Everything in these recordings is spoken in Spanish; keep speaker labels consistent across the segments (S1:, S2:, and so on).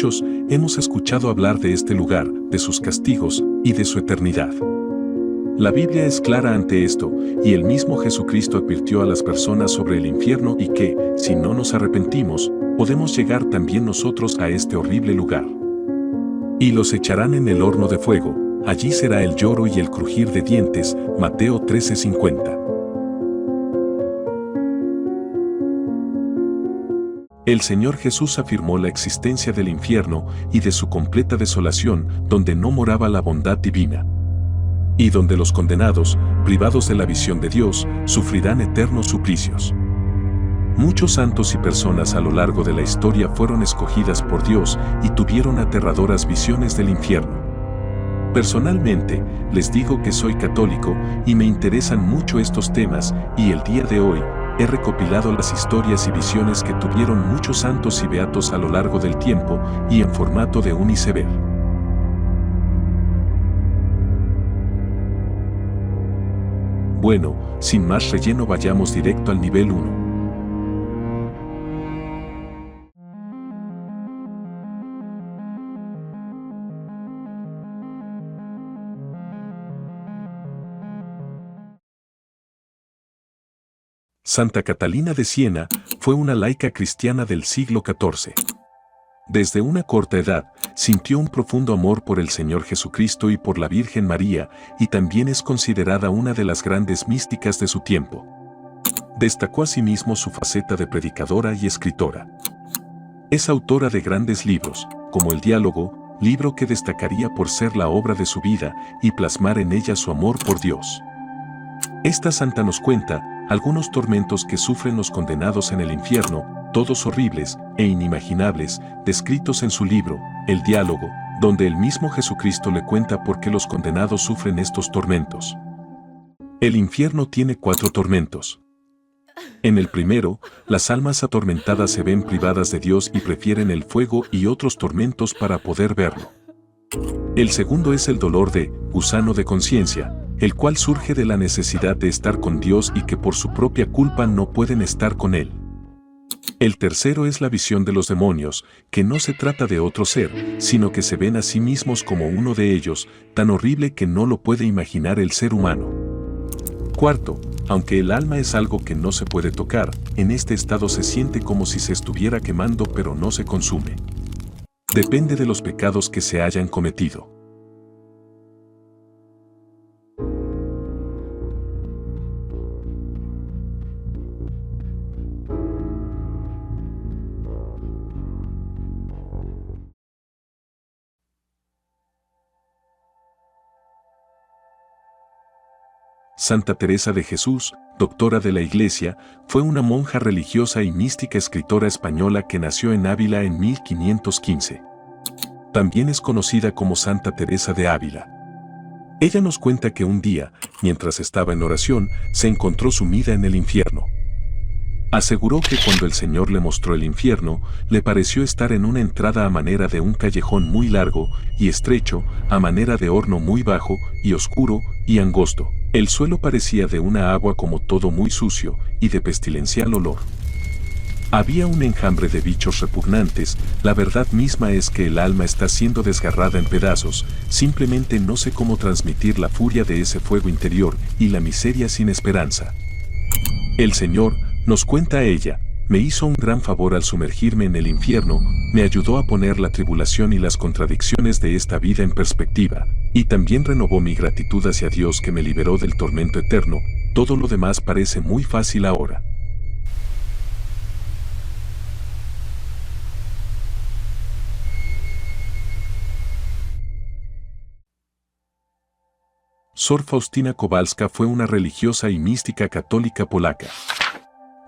S1: Muchos hemos escuchado hablar de este lugar, de sus castigos y de su eternidad. La Biblia es clara ante esto, y el mismo Jesucristo advirtió a las personas sobre el infierno y que, si no nos arrepentimos, podemos llegar también nosotros a este horrible lugar. Y los echarán en el horno de fuego, allí será el lloro y el crujir de dientes. Mateo 13:50. El Señor Jesús afirmó la existencia del infierno y de su completa desolación, donde no moraba la bondad divina. Y donde los condenados, privados de la visión de Dios, sufrirán eternos suplicios. Muchos santos y personas a lo largo de la historia fueron escogidas por Dios y tuvieron aterradoras visiones del infierno. Personalmente, les digo que soy católico y me interesan mucho estos temas, y el día de hoy, he recopilado las historias y visiones que tuvieron muchos santos y beatos a lo largo del tiempo y en formato de un iceberg. Bueno, sin más relleno, vayamos directo al nivel 1. Santa Catalina de Siena fue una laica cristiana del siglo XIV. Desde una corta edad, sintió un profundo amor por el Señor Jesucristo y por la Virgen María, y también es considerada una de las grandes místicas de su tiempo. Destacó asimismo su faceta de predicadora y escritora. Es autora de grandes libros, como El Diálogo, libro que destacaría por ser la obra de su vida y plasmar en ella su amor por Dios. Esta santa nos cuenta algunos tormentos que sufren los condenados en el infierno, todos horribles e inimaginables, descritos en su libro, El Diálogo, donde el mismo Jesucristo le cuenta por qué los condenados sufren estos tormentos. El infierno tiene 4 tormentos. En el primero, las almas atormentadas se ven privadas de Dios y prefieren el fuego y otros tormentos para poder verlo. El segundo es el dolor de gusano de conciencia, el cual surge de la necesidad de estar con Dios y que por su propia culpa no pueden estar con Él. El tercero es la visión de los demonios, que no se trata de otro ser, sino que se ven a sí mismos como uno de ellos, tan horrible que no lo puede imaginar el ser humano. Cuarto, aunque el alma es algo que no se puede tocar, en este estado se siente como si se estuviera quemando pero no se consume. Depende de los pecados que se hayan cometido. Santa Teresa de Jesús, doctora de la Iglesia, fue una monja religiosa y mística escritora española que nació en Ávila en 1515. También es conocida como Santa Teresa de Ávila. Ella nos cuenta que un día, mientras estaba en oración, se encontró sumida en el infierno. Aseguró que cuando el Señor le mostró el infierno, le pareció estar en una entrada a manera de un callejón muy largo y estrecho, a manera de horno muy bajo y oscuro y angosto. El suelo parecía de una agua como todo muy sucio y de pestilencial olor. Había un enjambre de bichos repugnantes. La verdad misma es que el alma está siendo desgarrada en pedazos, simplemente no sé cómo transmitir la furia de ese fuego interior y la miseria sin esperanza. El Señor, nos cuenta ella, me hizo un gran favor al sumergirme en el infierno, me ayudó a poner la tribulación y las contradicciones de esta vida en perspectiva, y también renovó mi gratitud hacia Dios que me liberó del tormento eterno. Todo lo demás parece muy fácil ahora. Sor Faustina Kowalska fue una religiosa y mística católica polaca.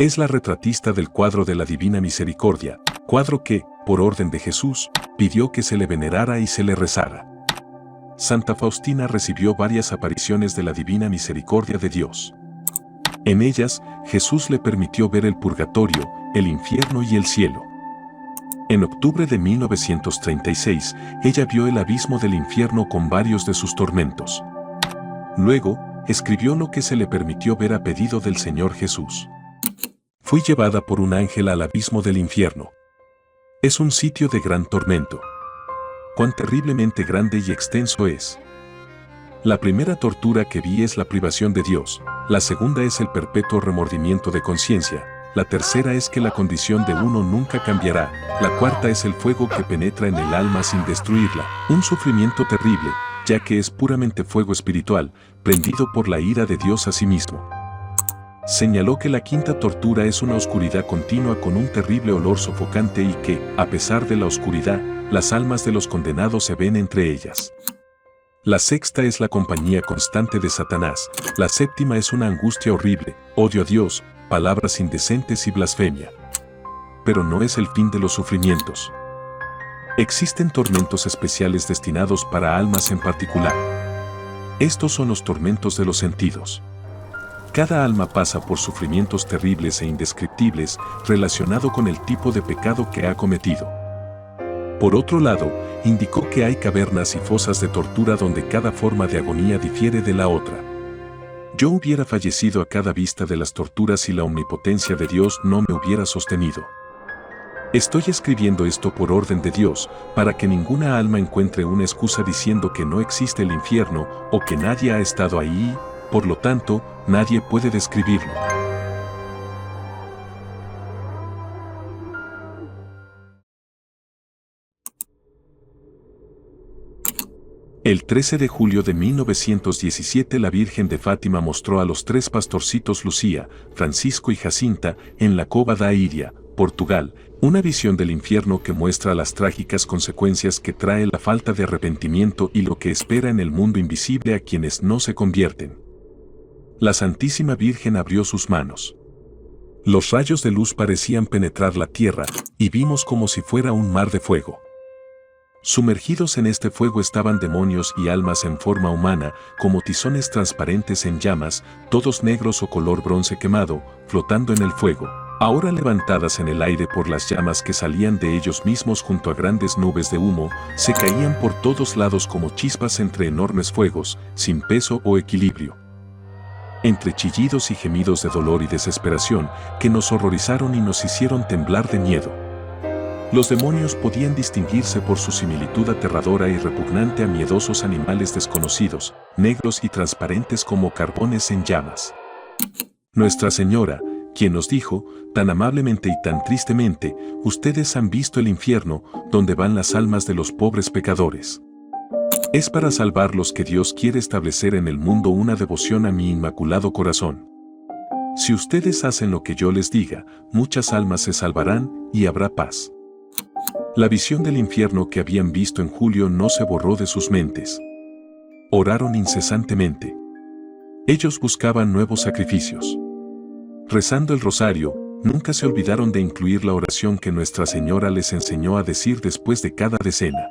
S1: Es la retratista del cuadro de la Divina Misericordia, cuadro que, por orden de Jesús, pidió que se le venerara y se le rezara. Santa Faustina recibió varias apariciones de la Divina Misericordia de Dios. En ellas, Jesús le permitió ver el purgatorio, el infierno y el cielo. En octubre de 1936, ella vio el abismo del infierno con varios de sus tormentos. Luego, escribió lo que se le permitió ver a pedido del Señor Jesús. Fui llevada por un ángel al abismo del infierno. Es un sitio de gran tormento. Cuán terriblemente grande y extenso es. La primera tortura que vi es la privación de Dios, la segunda es el perpetuo remordimiento de conciencia, la tercera es que la condición de uno nunca cambiará, la cuarta es el fuego que penetra en el alma sin destruirla, un sufrimiento terrible, ya que es puramente fuego espiritual, prendido por la ira de Dios a sí mismo. Señaló que la quinta tortura es una oscuridad continua con un terrible olor sofocante y que, a pesar de la oscuridad, las almas de los condenados se ven entre ellas. La sexta es la compañía constante de Satanás, la séptima es una angustia horrible, odio a Dios, palabras indecentes y blasfemia. Pero no es el fin de los sufrimientos. Existen tormentos especiales destinados para almas en particular. Estos son los tormentos de los sentidos. Cada alma pasa por sufrimientos terribles e indescriptibles relacionado con el tipo de pecado que ha cometido. Por otro lado, indicó que hay cavernas y fosas de tortura donde cada forma de agonía difiere de la otra. Yo hubiera fallecido a cada vista de las torturas si la omnipotencia de Dios no me hubiera sostenido. Estoy escribiendo esto por orden de Dios, para que ninguna alma encuentre una excusa diciendo que no existe el infierno o que nadie ha estado ahí, por lo tanto, nadie puede describirlo. El 13 de julio de 1917 la Virgen de Fátima mostró a los tres pastorcitos Lucía, Francisco y Jacinta en la Cova da Iria, Portugal, una visión del infierno que muestra las trágicas consecuencias que trae la falta de arrepentimiento y lo que espera en el mundo invisible a quienes no se convierten. La Santísima Virgen abrió sus manos. Los rayos de luz parecían penetrar la tierra, y vimos como si fuera un mar de fuego. Sumergidos en este fuego estaban demonios y almas en forma humana, como tizones transparentes en llamas, todos negros o color bronce quemado, flotando en el fuego, ahora levantadas en el aire por las llamas que salían de ellos mismos junto a grandes nubes de humo, se caían por todos lados como chispas entre enormes fuegos, sin peso o equilibrio. Entre chillidos y gemidos de dolor y desesperación, que nos horrorizaron y nos hicieron temblar de miedo. Los demonios podían distinguirse por su similitud aterradora y repugnante a miedosos animales desconocidos, negros y transparentes como carbones en llamas. Nuestra Señora, quien nos dijo, tan amablemente y tan tristemente, ustedes han visto el infierno, donde van las almas de los pobres pecadores. Es para salvarlos que Dios quiere establecer en el mundo una devoción a mi inmaculado corazón. Si ustedes hacen lo que yo les diga, muchas almas se salvarán y habrá paz. La visión del infierno que habían visto en julio no se borró de sus mentes. Oraron incesantemente. Ellos buscaban nuevos sacrificios. Rezando el rosario, nunca se olvidaron de incluir la oración que Nuestra Señora les enseñó a decir después de cada decena.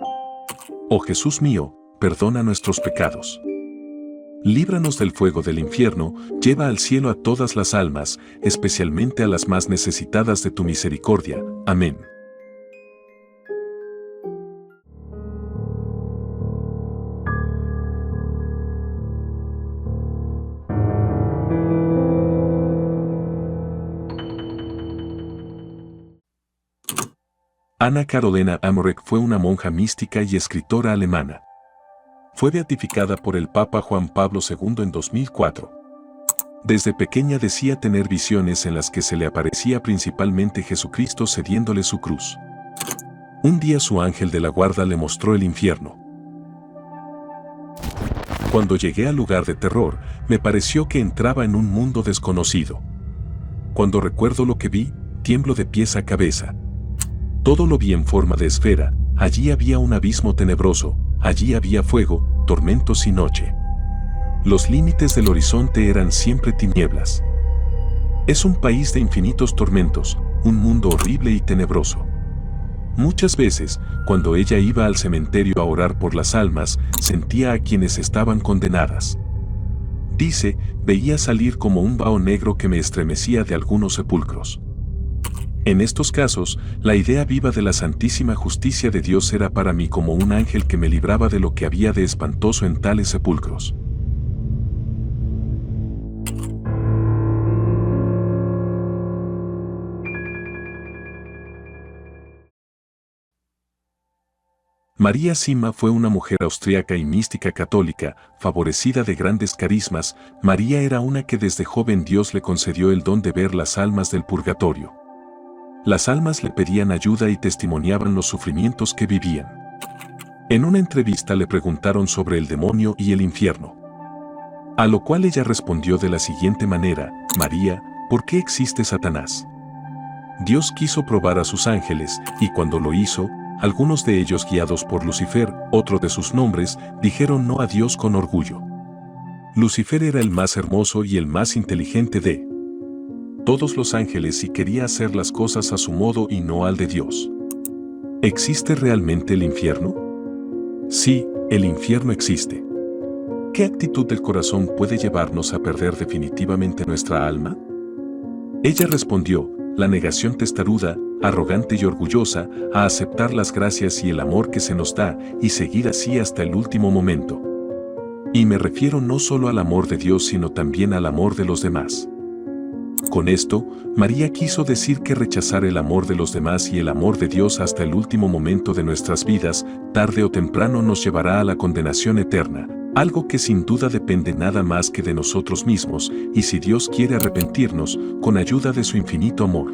S1: Oh Jesús mío, perdona nuestros pecados. Líbranos del fuego del infierno, lleva al cielo a todas las almas, especialmente a las más necesitadas de tu misericordia. Amén. Anna Carolina Amoreck fue una monja mística y escritora alemana. Fue beatificada por el Papa Juan Pablo II en 2004. Desde pequeña decía tener visiones en las que se le aparecía principalmente Jesucristo cediéndole su cruz. Un día su ángel de la guarda le mostró el infierno. Cuando llegué al lugar de terror, me pareció que entraba en un mundo desconocido. Cuando recuerdo lo que vi, tiemblo de pies a cabeza. Todo lo vi en forma de esfera, allí había un abismo tenebroso, allí había fuego, tormentos y noche. Los límites del horizonte eran siempre tinieblas. Es un país de infinitos tormentos, un mundo horrible y tenebroso. Muchas veces, cuando ella iba al cementerio a orar por las almas, sentía a quienes estaban condenadas. Dice, veía salir como un vaho negro que me estremecía de algunos sepulcros. En estos casos, la idea viva de la santísima justicia de Dios era para mí como un ángel que me libraba de lo que había de espantoso en tales sepulcros. María Sima fue una mujer austríaca y mística católica, favorecida de grandes carismas. María era una que desde joven Dios le concedió el don de ver las almas del purgatorio. Las almas le pedían ayuda y testimoniaban los sufrimientos que vivían. En una entrevista le preguntaron sobre el demonio y el infierno. A lo cual ella respondió de la siguiente manera: María, ¿por qué existe Satanás? Dios quiso probar a sus ángeles, y cuando lo hizo, algunos de ellos guiados por Lucifer, otro de sus nombres, dijeron no a Dios con orgullo. Lucifer era el más hermoso y el más inteligente de todos los ángeles y quería hacer las cosas a su modo y no al de Dios. ¿Existe realmente el infierno? Sí, el infierno existe. ¿Qué actitud del corazón puede llevarnos a perder definitivamente nuestra alma? Ella respondió: la negación testaruda, arrogante y orgullosa, a aceptar las gracias y el amor que se nos da y seguir así hasta el último momento. Y me refiero no solo al amor de Dios sino también al amor de los demás. Con esto, María quiso decir que rechazar el amor de los demás y el amor de Dios hasta el último momento de nuestras vidas, tarde o temprano nos llevará a la condenación eterna, algo que sin duda depende nada más que de nosotros mismos, y si Dios quiere arrepentirnos, con ayuda de su infinito amor.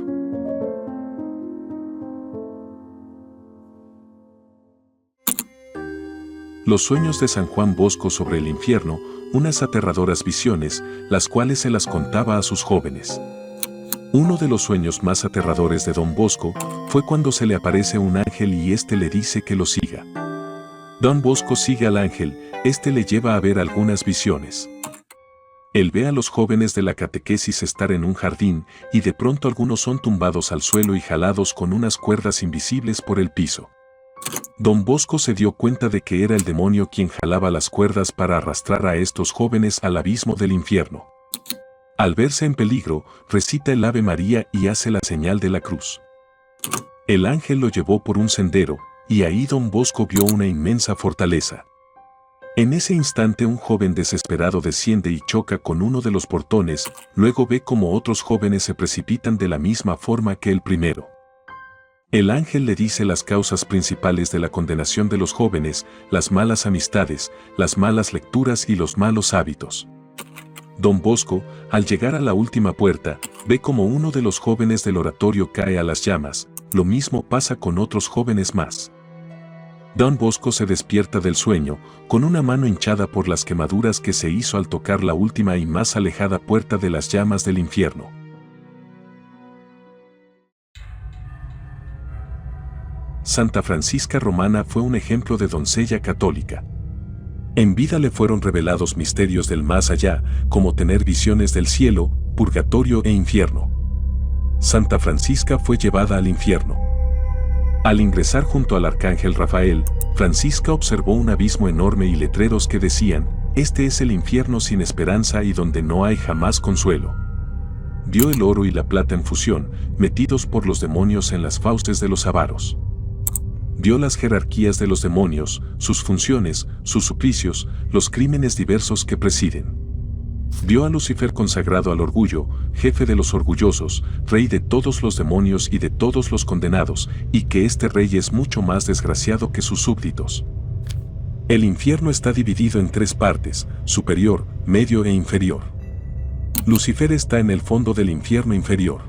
S1: Los sueños de San Juan Bosco sobre el infierno, unas aterradoras visiones, las cuales se las contaba a sus jóvenes. Uno de los sueños más aterradores de Don Bosco fue cuando se le aparece un ángel y éste le dice que lo siga. Don Bosco sigue al ángel, este le lleva a ver algunas visiones. Él ve a los jóvenes de la catequesis estar en un jardín y de pronto algunos son tumbados al suelo y jalados con unas cuerdas invisibles por el piso. Don Bosco se dio cuenta de que era el demonio quien jalaba las cuerdas para arrastrar a estos jóvenes al abismo del infierno. Al verse en peligro, recita el Ave María y hace la señal de la cruz. El ángel lo llevó por un sendero, y ahí Don Bosco vio una inmensa fortaleza. En ese instante un joven desesperado desciende y choca con uno de los portones, luego ve como otros jóvenes se precipitan de la misma forma que el primero. El ángel le dice las causas principales de la condenación de los jóvenes: las malas amistades, las malas lecturas y los malos hábitos. Don Bosco, al llegar a la última puerta, ve como uno de los jóvenes del oratorio cae a las llamas. Lo mismo pasa con otros jóvenes más. Don Bosco se despierta del sueño, con una mano hinchada por las quemaduras que se hizo al tocar la última y más alejada puerta de las llamas del infierno. Santa Francisca Romana fue un ejemplo de doncella católica. En vida le fueron revelados misterios del más allá, como tener visiones del cielo, purgatorio e infierno. Santa Francisca fue llevada al infierno. Al ingresar junto al arcángel Rafael, Francisca observó un abismo enorme y letreros que decían: este es el infierno sin esperanza y donde no hay jamás consuelo. Vio el oro y la plata en fusión, metidos por los demonios en las fauces de los avaros. Vio las jerarquías de los demonios, sus funciones, sus suplicios, los crímenes diversos que presiden. Vio a Lucifer consagrado al orgullo, jefe de los orgullosos, rey de todos los demonios y de todos los condenados, y que este rey es mucho más desgraciado que sus súbditos. El infierno está dividido en tres partes: superior, medio e inferior. Lucifer está en el fondo del infierno inferior.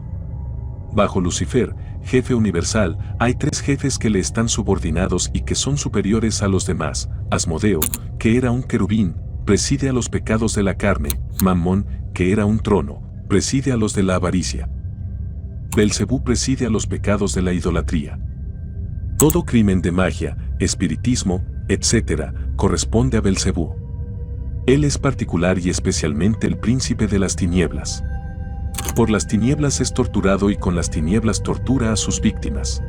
S1: Bajo Lucifer, jefe universal, hay tres jefes que le están subordinados y que son superiores a los demás: Asmodeo, que era un querubín, preside a los pecados de la carne; Mamón, que era un trono, preside a los de la avaricia; Belcebú preside a los pecados de la idolatría. Todo crimen de magia, espiritismo, etc., corresponde a Belcebú. Él es particular y especialmente el príncipe de las tinieblas. Por las tinieblas es torturado y con las tinieblas tortura a sus víctimas.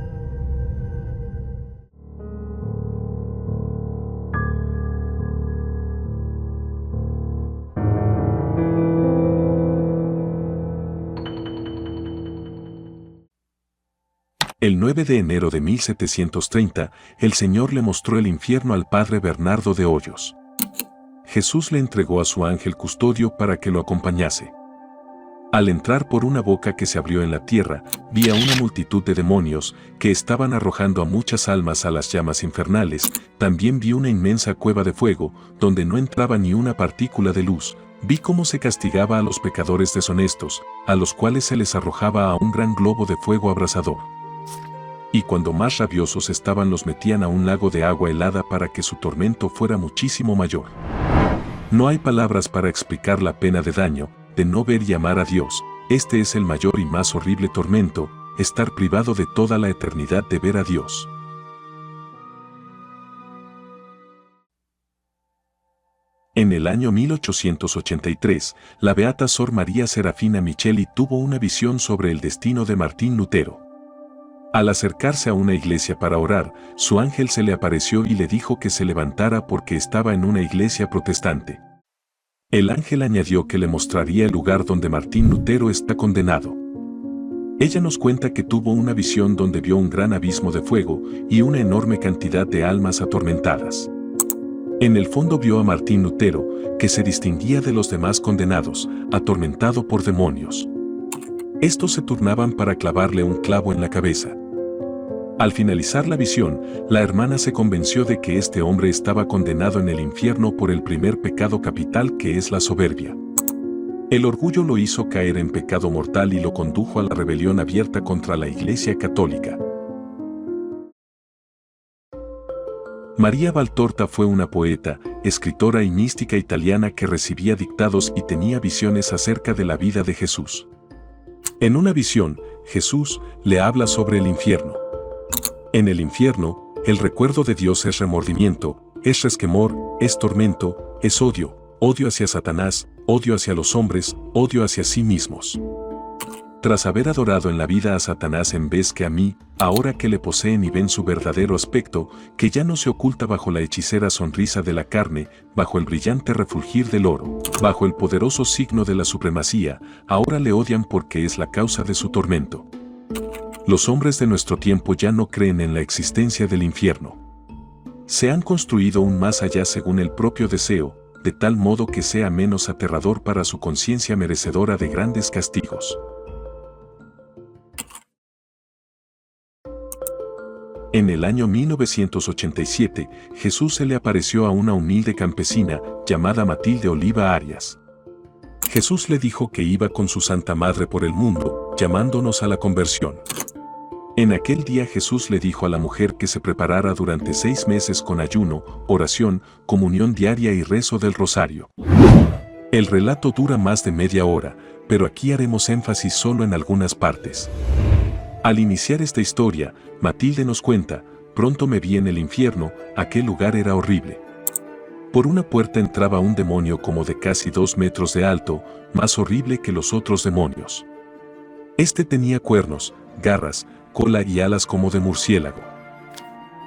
S1: El 9 de enero de 1730, el Señor le mostró el infierno al padre Bernardo de Hoyos. Jesús le entregó a su ángel custodio para que lo acompañase. Al entrar por una boca que se abrió en la tierra, vi a una multitud de demonios que estaban arrojando a muchas almas a las llamas infernales. También vi una inmensa cueva de fuego, donde no entraba ni una partícula de luz. Vi cómo se castigaba a los pecadores deshonestos, a los cuales se les arrojaba a un gran globo de fuego abrasador. Y cuando más rabiosos estaban los metían a un lago de agua helada para que su tormento fuera muchísimo mayor. No hay palabras para explicar la pena de daño, de no ver y amar a Dios. Este es el mayor y más horrible tormento, estar privado de toda la eternidad de ver a Dios. En el año 1883, la beata Sor María Serafina Micheli tuvo una visión sobre el destino de Martín Lutero. Al acercarse a una iglesia para orar, su ángel se le apareció y le dijo que se levantara porque estaba en una iglesia protestante. El ángel añadió que le mostraría el lugar donde Martín Lutero está condenado. Ella nos cuenta que tuvo una visión donde vio un gran abismo de fuego y una enorme cantidad de almas atormentadas. En el fondo vio a Martín Lutero, que se distinguía de los demás condenados, atormentado por demonios. Estos se turnaban para clavarle un clavo en la cabeza. Al finalizar la visión, la hermana se convenció de que este hombre estaba condenado en el infierno por el primer pecado capital, que es la soberbia. El orgullo lo hizo caer en pecado mortal y lo condujo a la rebelión abierta contra la Iglesia Católica. María Valtorta fue una poeta, escritora y mística italiana que recibía dictados y tenía visiones acerca de la vida de Jesús. En una visión, Jesús le habla sobre el infierno. En el infierno, el recuerdo de Dios es remordimiento, es resquemor, es tormento, es odio, odio hacia Satanás, odio hacia los hombres, odio hacia sí mismos. Tras haber adorado en la vida a Satanás en vez que a mí, ahora que le poseen y ven su verdadero aspecto, que ya no se oculta bajo la hechicera sonrisa de la carne, bajo el brillante refulgir del oro, bajo el poderoso signo de la supremacía, ahora le odian porque es la causa de su tormento. Los hombres de nuestro tiempo ya no creen en la existencia del infierno. Se han construido un más allá según el propio deseo, de tal modo que sea menos aterrador para su conciencia merecedora de grandes castigos. En el año 1987, Jesús se le apareció a una humilde campesina llamada Matilde Oliva Arias. Jesús le dijo que iba con su Santa Madre por el mundo, llamándonos a la conversión. En aquel día Jesús le dijo a la mujer que se preparara durante 6 meses con ayuno, oración, comunión diaria y rezo del rosario. El relato dura más de media hora, pero aquí haremos énfasis solo en algunas partes. Al iniciar esta historia, Matilde nos cuenta: pronto me vi en el infierno, aquel lugar era horrible. Por una puerta entraba un demonio como de casi 2 metros de alto, más horrible que los otros demonios. Este tenía cuernos, garras, cola y alas como de murciélago.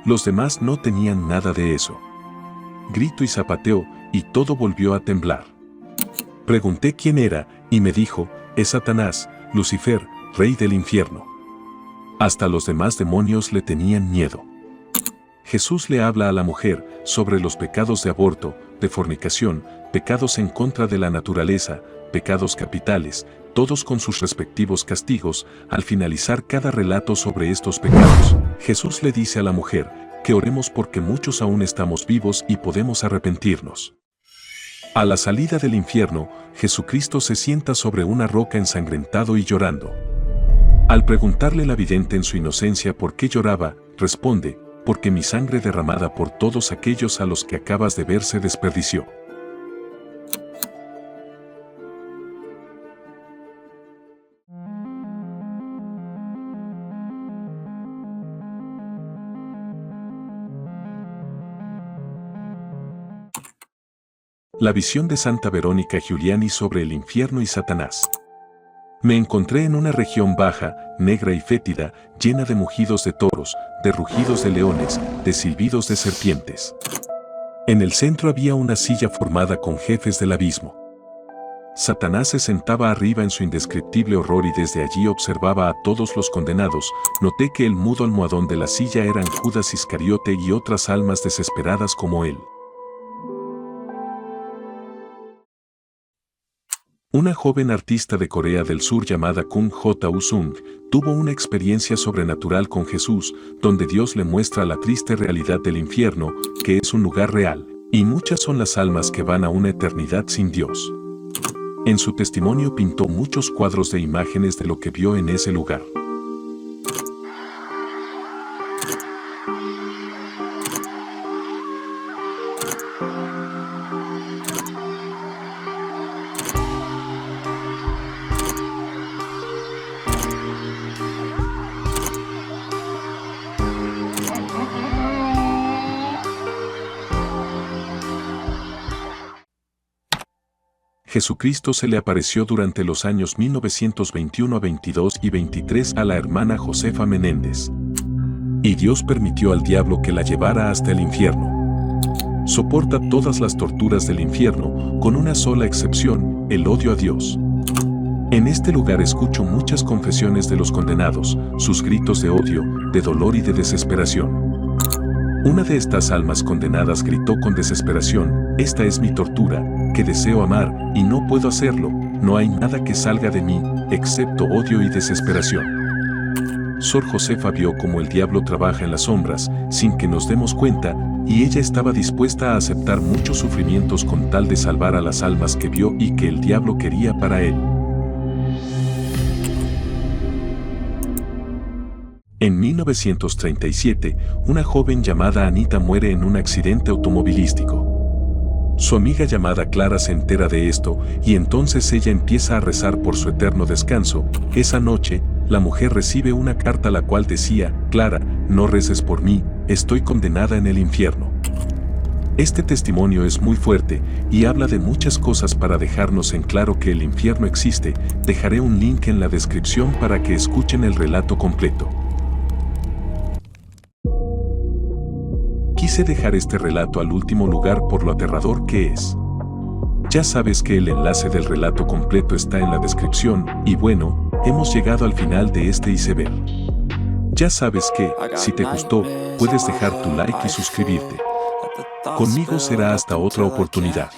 S1: Los demás no tenían nada de eso. Grito y zapateo, y todo volvió a temblar. Pregunté quién era, y me dijo: es Satanás, Lucifer, rey del infierno. Hasta los demás demonios le tenían miedo. Jesús le habla a la mujer sobre los pecados de aborto, de fornicación, pecados en contra de la naturaleza, pecados capitales, todos con sus respectivos castigos. Al finalizar cada relato sobre estos pecados, Jesús le dice a la mujer que oremos porque muchos aún estamos vivos y podemos arrepentirnos. A la salida del infierno, Jesucristo se sienta sobre una roca ensangrentado y llorando. Al preguntarle la vidente en su inocencia por qué lloraba, responde: porque mi sangre derramada por todos aquellos a los que acabas de ver se desperdició. La visión de Santa Verónica Giuliani sobre el infierno y Satanás. Me encontré en una región baja, negra y fétida, llena de mugidos de toros, de rugidos de leones, de silbidos de serpientes. En el centro había una silla formada con jefes del abismo. Satanás se sentaba arriba en su indescriptible horror y desde allí observaba a todos los condenados. Noté que el mudo almohadón de la silla eran Judas Iscariote y otras almas desesperadas como él. Una joven artista de Corea del Sur llamada Kung J. Usung tuvo una experiencia sobrenatural con Jesús, donde Dios le muestra la triste realidad del infierno, que es un lugar real, y muchas son las almas que van a una eternidad sin Dios. En su testimonio pintó muchos cuadros de imágenes de lo que vio en ese lugar. Jesucristo se le apareció durante los años 1921 a 22 y 23 a la hermana Josefa Menéndez. Y Dios permitió al diablo que la llevara hasta el infierno. Soporta todas las torturas del infierno, con una sola excepción, el odio a Dios. En este lugar escucho muchas confesiones de los condenados, sus gritos de odio, de dolor y de desesperación. Una de estas almas condenadas gritó con desesperación: esta es mi tortura, que deseo amar, y no puedo hacerlo, no hay nada que salga de mí, excepto odio y desesperación. Sor Josefa vio cómo el diablo trabaja en las sombras, sin que nos demos cuenta, y ella estaba dispuesta a aceptar muchos sufrimientos con tal de salvar a las almas que vio y que el diablo quería para él. En 1937, una joven llamada Anita muere en un accidente automovilístico. Su amiga llamada Clara se entera de esto y entonces ella empieza a rezar por su eterno descanso. Esa noche, la mujer recibe una carta la cual decía: Clara, no reces por mí, estoy condenada en el infierno. Este testimonio es muy fuerte y habla de muchas cosas para dejarnos en claro que el infierno existe. Dejaré un link en la descripción para que escuchen el relato completo. Quise dejar este relato al último lugar por lo aterrador que es. Ya sabes que el enlace del relato completo está en la descripción, y bueno, hemos llegado al final de este iceberg. Ya sabes que, si te gustó, puedes dejar tu like y suscribirte. Conmigo será hasta otra oportunidad.